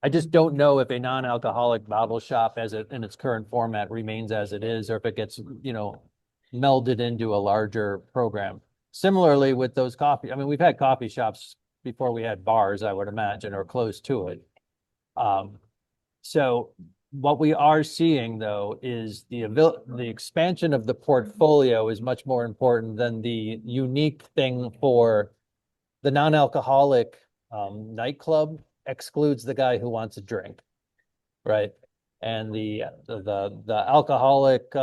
I just don't know if a non-alcoholic bottle shop in its current format remains as it is, or if it gets, melded into a larger program. Similarly with those we've had coffee shops before we had bars, I would imagine, or close to it. So what we are seeing, though, is the expansion of the portfolio is much more important than the unique thing for the non-alcoholic nightclub excludes the guy who wants a drink, right? And the alcoholic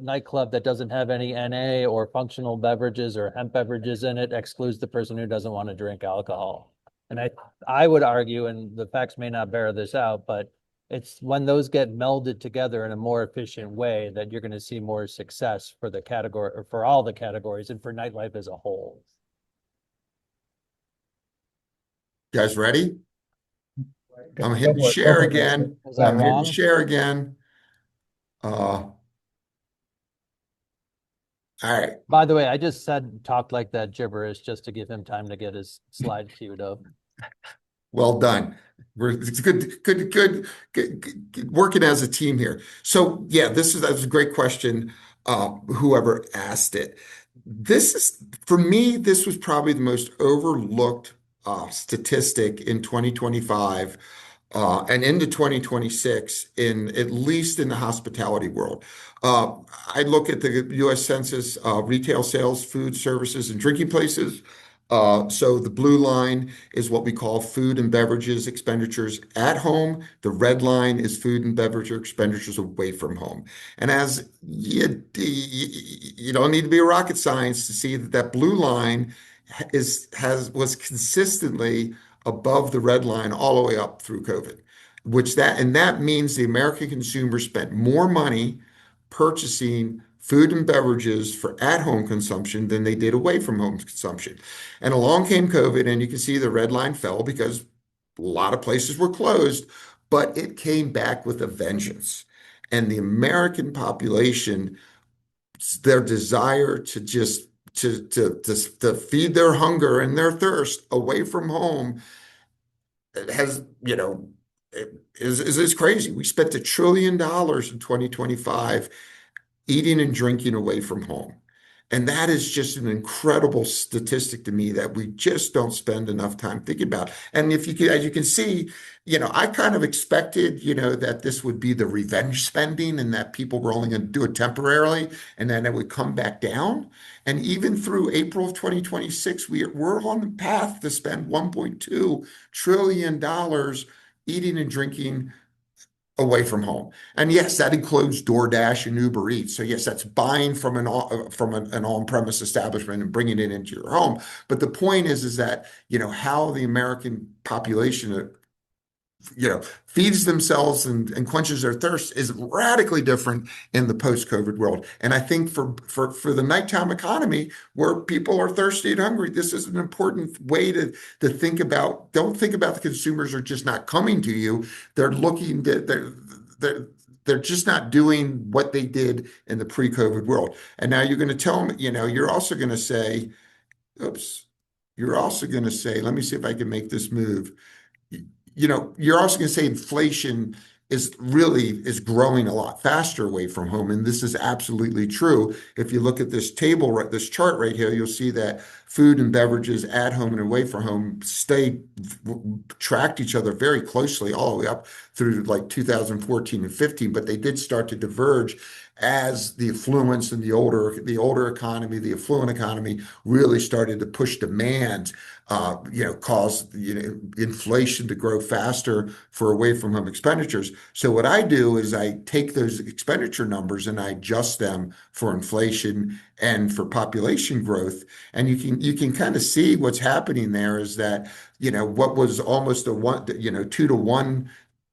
nightclub that doesn't have any NA or functional beverages or hemp beverages in it excludes the person who doesn't want to drink alcohol. And I would argue, and the facts may not bear this out, but it's when those get melded together in a more efficient way that you're going to see more success for the category, or for all the categories, and for nightlife as a whole. You guys ready? I'm Go hitting for it. Go share for it, again. Is that I'm hitting wrong? share again. All right. By the way, I just talked like that gibberish just to give him time to get his slide queued up. Well done. It's good working as a team here. So yeah, that was a great question. Whoever asked it. For me, this was probably the most overlooked statistic in 2025 and into 2026, at least in the hospitality world. I look at the U.S. Census retail sales, food services, and drinking places. So the blue line is what we call food and beverages expenditures at home. The red line is food and beverage expenditures away from home. And as you don't need to be a rocket science to see that blue line was consistently above the red line all the way up through COVID, that means the American consumer spent more money purchasing food and beverages for at-home consumption than they did away from home consumption. And along came COVID, and you can see the red line fell because a lot of places were closed, but it came back with a vengeance. And the American population, their desire to just to feed their hunger and their thirst away from home has, is crazy. We spent $1 trillion in 2025 eating and drinking away from home. And that is just an incredible statistic to me that we just don't spend enough time thinking about. And as you can see, I kind of expected, that this would be the revenge spending and that people were only going to do it temporarily and then it would come back down. And even through April of 2026, we're on the path to spend $1.2 trillion eating and drinking away from home. And yes, that includes DoorDash and Uber Eats. So yes, that's buying from an on-premise establishment and bringing it into your home. But the point is that, how the American population feeds themselves and quenches their thirst is radically different in the post-COVID world. And I think for the nighttime economy, where people are thirsty and hungry, this is an important way to think about. Don't think about the consumers are just not coming to you. They're looking to they're just not doing what they did in the pre-COVID world. And now you're going to tell them, you're also going to say, oops, you're also going to say, let me see if I can make this move. You're also going to say inflation is growing a lot faster away from home, and this is absolutely true. If you look at this table, this chart right here, you'll see that food and beverages at home and away from home tracked each other very closely all the way up through like 2014 and 15, but they did start to diverge as the affluence and the older economy, the affluent economy really started to push demand, caused inflation to grow faster for away from home expenditures. So what I do is I take those expenditure numbers and I adjust them for inflation and for population growth. And you can kind of see what's happening there is that, what was almost a 2-to-1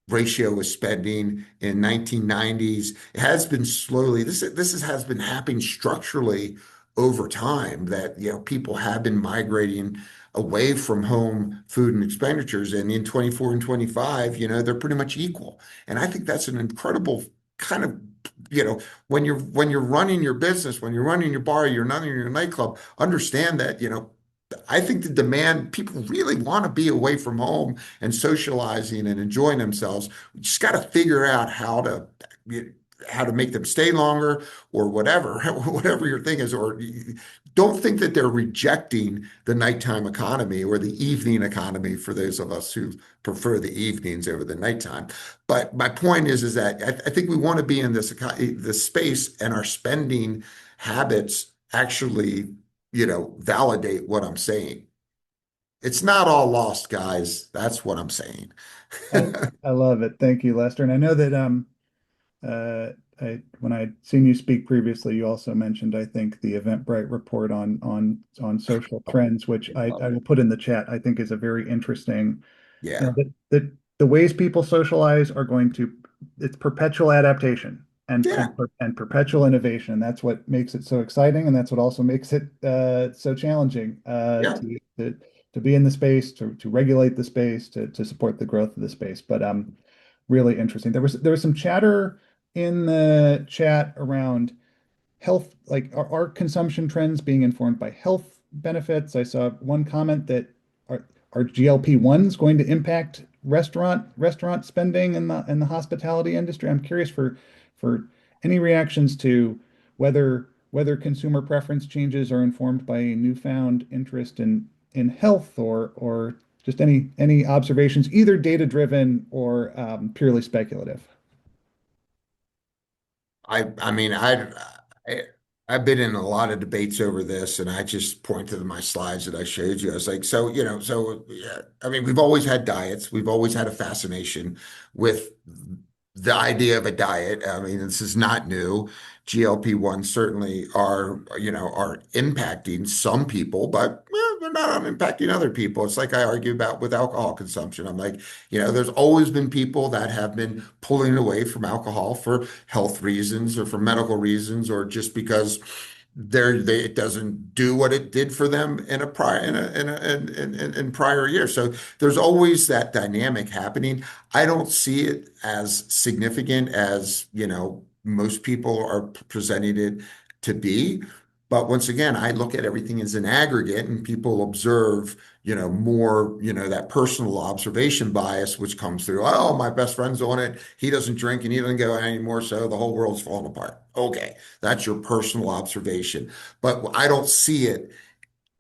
ratio of spending in 1990s. It has been slowly, has been happening structurally over time that, people have been migrating away from home food and expenditures. And in 24 and 25, they're pretty much equal. And I think that's an incredible kind of, when you're running your business, when you're running your bar, you're running your nightclub, understand that, I think the demand, people really want to be away from home and socializing and enjoying themselves. We just got to figure out how to make them stay longer or whatever, whatever your thing is, or don't think that they're rejecting the nighttime economy or the evening economy for those of us who prefer the evenings over the nighttime. But my point is that I think we want to be in this space, and our spending habits actually validate what I'm saying. It's not all lost, guys. That's what I'm saying. I, I love it. Thank you, Lester. And I know that uh, when I'd seen you speak previously, you also mentioned, I think, the Eventbrite report on social trends, which I will put in the chat. I think is a very interesting, Yeah, the ways people socialize are going to, it's perpetual adaptation yeah, and perpetual innovation. And that's what makes it so exciting. And that's what also makes it so challenging yeah. to be in the space, to regulate the space, to support the growth of the space. But really interesting. There was some chatter in the chat around health, like are consumption trends being informed by health benefits? I saw one comment that are are GLP-1s going to impact restaurant spending in the hospitality industry? I'm curious for any reactions to whether consumer preference changes are informed by a newfound interest in health or just any observations, either data driven or purely speculative. I mean, I I've been in a lot of debates over this, and I just pointed to my slides that I showed you. I was like, so yeah, I mean, we've always had diets. We've always had a fascination with the idea of a diet. I mean, this is not new. GLP-1 certainly are impacting some people, but they're not impacting other people. It's like I argue about with alcohol consumption. I'm like, there's always been people that have been pulling away from alcohol for health reasons or for medical reasons or just because it doesn't do what it did for them in prior years. So there's always that dynamic happening. I don't see it as significant as, most people are presenting it to be. But once again, I look at everything as an aggregate and people observe, more, that personal observation bias, which comes through, oh, my best friend's on it. He doesn't drink and he doesn't go anymore. So the whole world's falling apart. Okay. That's your personal observation. But I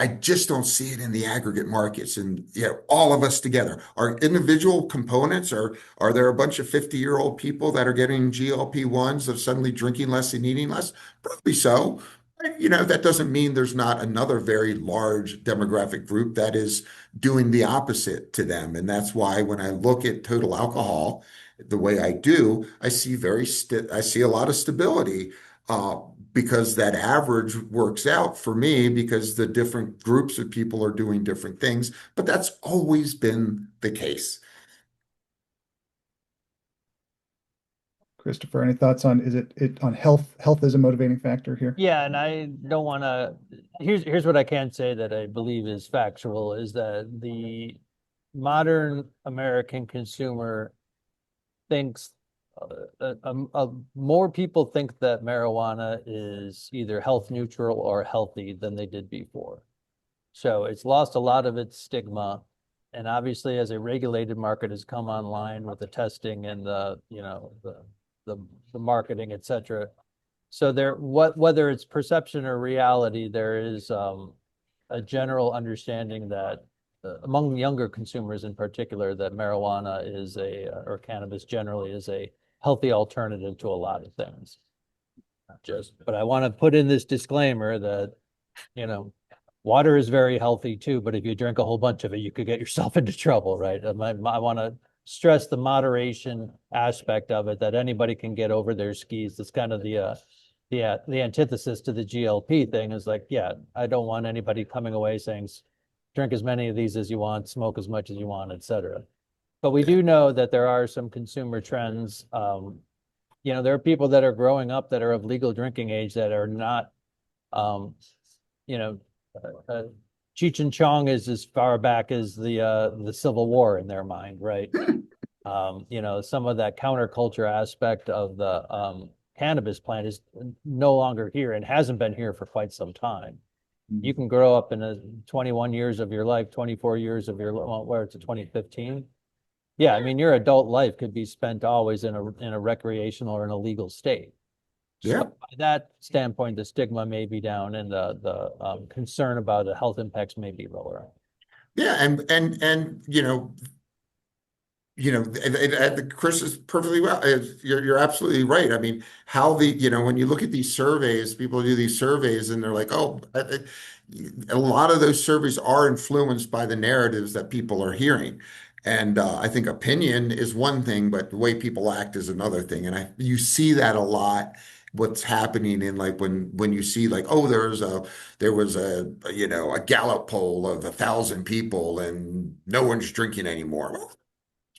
just don't see it in the aggregate markets and all of us together. Our individual components are there a bunch of 50-year-old people that are getting GLP-1s of suddenly drinking less and eating less? Probably so. That doesn't mean there's not another very large demographic group that is doing the opposite to them. And that's why when I look at total alcohol the way I do, I see a lot of stability uh, because that average works out for me because the different groups of people are doing different things. But that's always been the case. Christopher, any thoughts on, is it on health? Health is a motivating factor here. Yeah, and I don't want to. Here's what I can say that I believe is factual is that the modern American consumer thinks more people think that marijuana is either health neutral or healthy than they did before. So it's lost a lot of its stigma. And obviously, as a regulated market has come online with the testing and the the marketing, et cetera. So whether it's perception or reality, there is a general understanding that among younger consumers in particular, that marijuana is or cannabis generally is a healthy alternative to a lot of things. But I want to put in this disclaimer that, you know, water is very healthy too, but if you drink a whole bunch of it, you could get yourself into trouble, right? I want to stress the moderation aspect of it, that anybody can get over their skis. That's kind of the antithesis to the GLP thing is like, yeah, I don't want anybody coming away saying drink as many of these as you want, smoke as much as you want, et cetera. But we do know that there are some consumer trends. There are people that are growing up that are of legal drinking age that are not, um, you know, Cheech and Chong is as far back as the Civil War in their mind, right? Some of that counterculture aspect of the cannabis plant is no longer here and hasn't been here for quite some time. You can grow up in 21 years of your life, 24 years of your, well, where it's 2015. Yeah, I mean, your adult life could be spent always in a recreational or in a legal state. So Yeah. by that standpoint, the stigma may be down and the concern about the health impacts may be lower. Yeah, and Chris is perfectly well. You're absolutely right. I mean, when you look at these surveys, people do these surveys and they're like, oh, a lot of those surveys are influenced by the narratives that people are hearing. And I think opinion is one thing, but the way people act is another thing. And you see that a lot. What's happening in like when you see like, oh, there was a Gallup poll of 1,000 people and no one's drinking anymore. Well,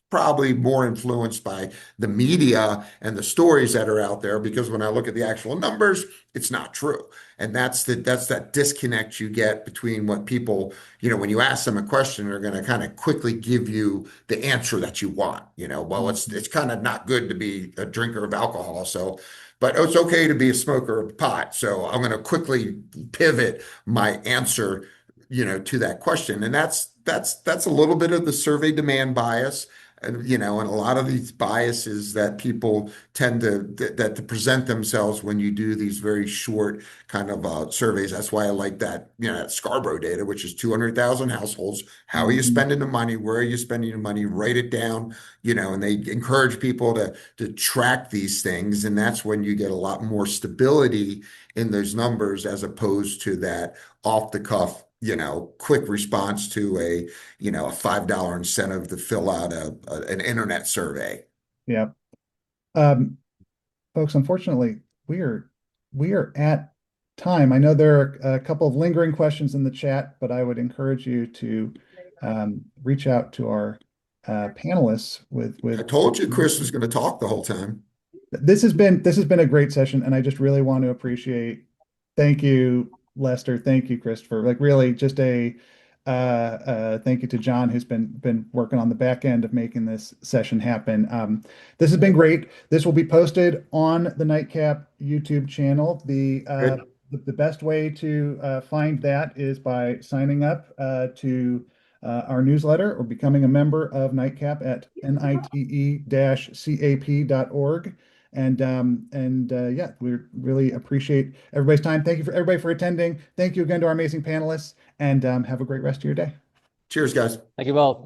probably more influenced by the media and the stories that are out there because when I look at the actual numbers, it's not true. And that's that disconnect you get between what people, when you ask them a question, they're going to kind of quickly give you the answer that you want. Well, it's kind of not good to be a drinker of alcohol, so but it's okay to be a smoker of pot. So I'm going to quickly pivot my answer, to that question. And that's a little bit of the survey demand bias and a lot of these biases that people tend to present themselves when you do these very short kind of surveys. That's why I like that Scarborough data, which is 200,000 households. How are you Mhm. spending the money? Where are you spending the money? Write it down, and they encourage people to track these things. And that's when you get a lot more stability in those numbers as opposed to that off the cuff, quick response to a $5 incentive to fill out an internet survey. Yeah. Um, Folks, unfortunately, we are we are at time. I know there are a couple of lingering questions in the chat, but I would encourage you to reach out to our panelists I with told you Chris was going to talk the whole time. this has been a great session, and I just really want to appreciate. Thank you, Lester. Thank you, Christopher. Like really, just a thank you to John, who's been working on the back end of making this session happen. This has been great. This will be posted on the NITECAP YouTube channel. Good. The best way to find that is by signing up to our newsletter or becoming a member of NITECAP at nite-cap.org. And yeah, we really appreciate everybody's time. Thank you for everybody for attending. Thank you again to our amazing panelists, and have a great rest of your day. Cheers, guys. Thank you both.